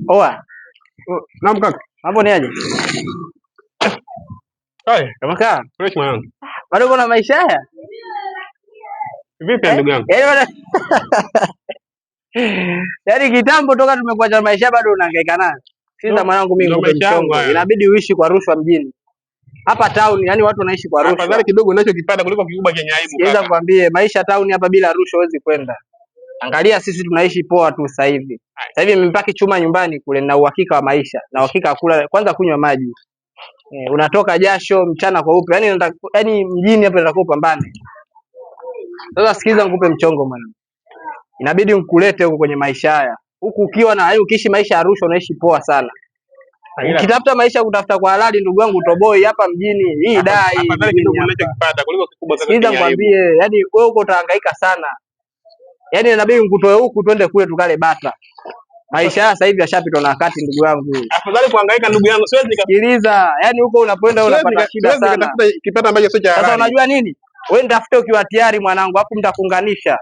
Oa. Naam kaka. Mambo ni aje? Hai, Kama kaa? fresh mwanangu. Bado uko na maisha haya? Vipi ndugu yangu? Yaani kitambo toka tumekuacha maisha bado unahangaika nayo. Sikiza mwanangu, mimi nikupe mchongo. Inabidi uishi kwa rushwa mjini. Hapa town, yani watu wanaishi kwa rushwa. Afadhali kidogo unachokipata kuliko kikubwa chenye aibu kaka. Sikiza nikwambie, maisha town hapa bila rushwa huwezi kwenda. Angalia sisi tunaishi poa tu sasa hivi. Sasa hivi nimepaki chuma nyumbani kule na uhakika wa maisha, na uhakika kula kwanza kunywa maji. Unatoka jasho mchana kwa upe. Yaani mjini hapa natakuwa upambane. Sasa sikiza nikupe mchongo mwanangu. Inabidi mkulete huko kwenye maisha haya. Huku ukiwa na yaani ukiishi maisha ya rushwa unaishi poa sana. Ukitafuta maisha kutafuta kwa halali ndugu yangu utoboi hapa mjini. Hii dai. Afadhali kidogo unachokipata kuliko kikubwa sana. Sikiza nikwambie, yaani wewe uko utahangaika sana. Yaani inabidi nikutoe huku twende kule tukale bata. Maisha sasa hivi yashapitwa na wakati ndugu yangu. Afadhali kuhangaika ndugu yangu, siwezi nikasikiliza. Yaani huko unapoenda unapata shida sana. Siwezi kipata ambacho sio cha halali. Sasa unajua nini? Wewe nitafute ukiwa tayari mwanangu, hapo mtakuunganisha.